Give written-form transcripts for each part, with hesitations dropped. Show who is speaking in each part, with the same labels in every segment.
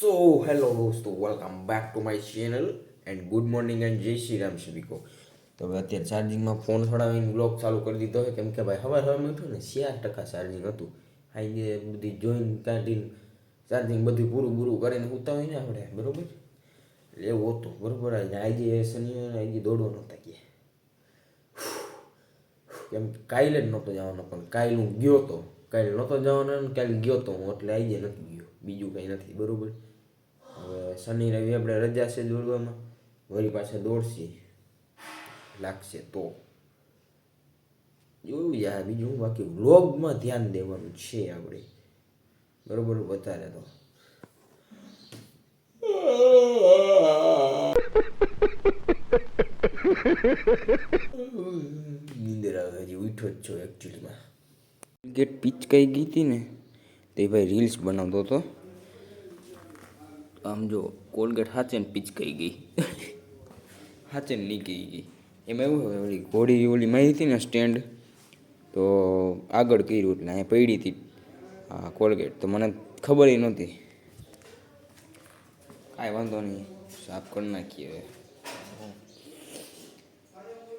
Speaker 1: सो hello दोस्तों welcome back to my channel and good morning and Jai Shri Ram सभी को। तो હવે અત્યારે ચાર્જિંગમાં ફોન છોડાવીને બ્લોગ ચાલુ કરી દીધો છે કેમ કે ભાઈ સવારમાં ઉઠ્યું ને 4% ચાર્જિંગ હતું. આજે બધી જોઈન કાઢીને ચાર્જિંગ બધું પૂરું પૂરું કરીને સૂતા હોય ને આપણે બરાબર એટલે એવું હતું બરાબર. આજે શનિવારે આજે દોડવા નહોતા ગયા કેમ કાલે જ નહોતો જવાનો પણ કાલે હું ગયો તો કાલે નહોતો જવાનો ને કાલે ગયો તો હું એટલે આજે નથી ગયો બીજું કંઈ નથી બરાબર. હવે શનિ રવિ આપણે રજા છે દોડવામાં વળી પાછા દોડશે લાગશે તો જોયું યાર બીજું બાકી વ્લોગમાં ધ્યાન દેવાનું છે આપણે બરાબર વધારે તો નીંદર આવે હજી ઉઠ્યો જ છો એકચ્યુઅલીમાં. ગેટ પિચકાઈ ગઈ હતી ને તે ભાઈ રીલ્સ બનાવતો હતો. આમ જો કોલગેટ હાચે ને પિચકાઈ ગઈ હાચે ને નીકળી ગઈ. એમાં એવું હોય ઓલી ઘોડી ઓલી મારી હતી ને સ્ટેન્ડ તો આગળ કર્યું એટલે અહીંયા પડી હતી આ કોલગેટ તો મને ખબર નહોતી. કાંઈ વાંધો નહીં સાફ કરી નાખીએ. હવે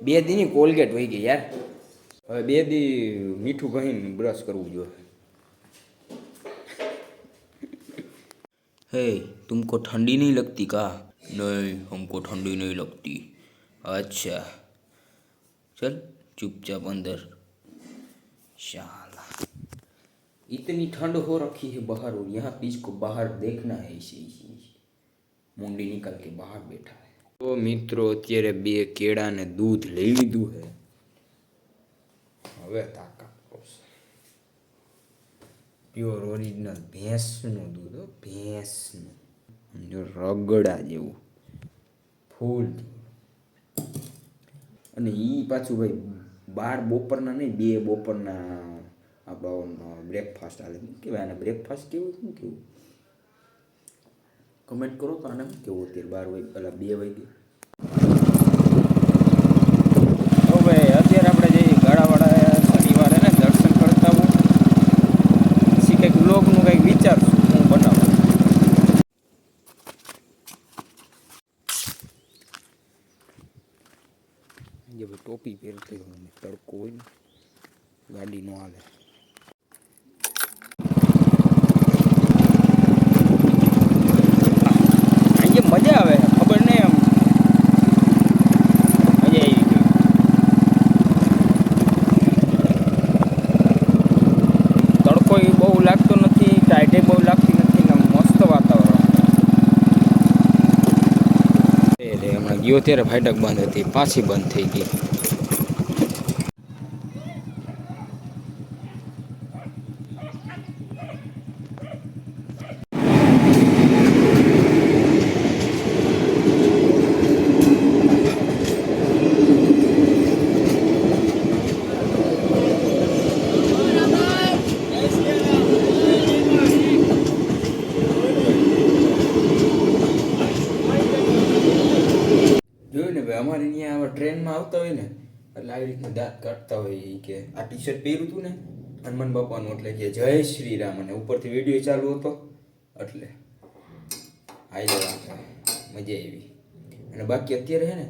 Speaker 1: 2 દીની કોલગેટ વહી ગઈ યાર. હવે 2 દી મીઠું કહીને બ્રશ કરવું જોઈએ. हे तुमको ठंडी नहीं लगती का? नहीं हमको ठंडी नहीं लगती. अच्छा चल चुपचाप अंदर. शाला इतनी ठंड हो रखी है बाहर और यहाँ पे इसको बाहर देखना है ऐसे मुंडी निकल के बाहर बैठा है. तो મિત્રો અત્યારે 2 કેળા ને દૂધ લઈ લીધું છે. હવે તાકાત પ્યોર ઓરિજિનલ ભેંસનું દૂધ ભેંસનું જો રગડા જેવું ફૂલ. અને એ પાછું ભાઈ 12 બપોરના નહીં 2 બપોરના આપણો બ્રેકફાસ્ટ હાલે. શું કહેવાય આને બ્રેકફાસ્ટ કેવું શું કેવું કમેન્ટ કરો તો આને કેવું અત્યારે 12 વાગે પેલા 2 વાગે. તો ભાઈ અત્યારે આપણે જઈએ ગાડાવાળા શનિવારે ને દર્શન કરતા આવું પછી કંઈક બ્લોગનું કંઈક વિચારશું હું બનાવું. જે ભાઈ ટોપી પહેરતી હોય ને તડકો હોય ને ગાડી ન હાલે. અહીંયા મજા આવે ખબર નહીં એમ મજા આવી ગઈ. તડકો એ બહુ લાગતો નથી ટાઈટે બહુ લાગતી નથી ને મસ્ત વાતાવરણ. એટલે હમણાં ગયો ત્યારે ફાટક બંધ હતી પાછી બંધ થઈ ગઈ. જોયું ને ભાઈ અમારે અહીંયા ટ્રેનમાં આવતા હોય ને એટલે આવી રીતના દાંત કાઢતા હોય કે આ ટી શર્ટ પહેર્યું હતું ને હનુમાન બાપાનું એટલે કે જય શ્રી રામ અને ઉપરથી વિડીયો ચાલુ હતો એટલે આવી મજા આવી. અને બાકી અત્યારે છે ને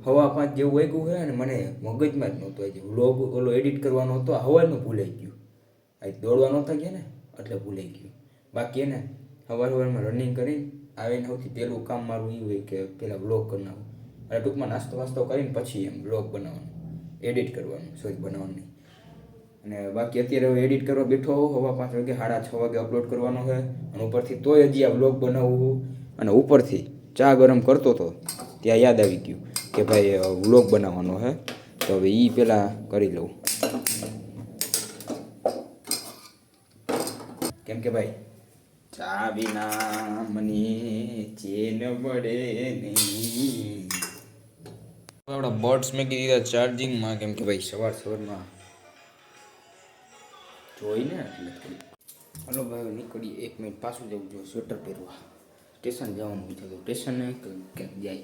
Speaker 1: 5:15 જેવું વાગ્યું છે અને મને મગજમાં જ નહોતું આજે વ્લોગ ઓલો એડિટ કરવાનો હતો હવારનું ભૂલાઈ ગયું. આ દોડવા નહોતા ગયા ને એટલે ભૂલાઈ ગયું. બાકી એને સવારમાં રનિંગ કરીને આવીને સૌથી પહેલું કામ મારું એ હોય કે પહેલાં બ્લોગ બનાવવું અને ટૂંકમાં નાસ્તો વાસ્તો કરીને પછી એમ બ્લોગ બનાવવાનું એડિટ કરવાનું સોરી બનાવવાનું નહીં. અને બાકી અત્યારે હવે એડિટ કરવા બેઠો 5:15 વાગે 6:30 વાગે અપલોડ કરવાનો છે અને ઉપરથી તોય હજી આ બ્લોગ બનાવવું અને ઉપરથી ચા ગરમ કરતો હતો ત્યાં યાદ આવી ગયું કે ભાઈ વ્લોગ બનાવવાનો છે તો હવે એ પહેલાં કરી લઉં કેમ કે ભાઈ ચા વિના મને ચેન પડે નહીં. આપણા બર્ડ્સ મેં કીધા ચાર્જિંગમાં કેમ કે ભાઈ સવારમાં જોઈને એટલે થોડી. હલો ભાઈ નીકળીએ 1 મિનિટ પાછું જવું જોઈએ સ્વેટર પહેરવા સ્ટેશન જવાનું છે તો સ્ટેશને ક્યાંક જાય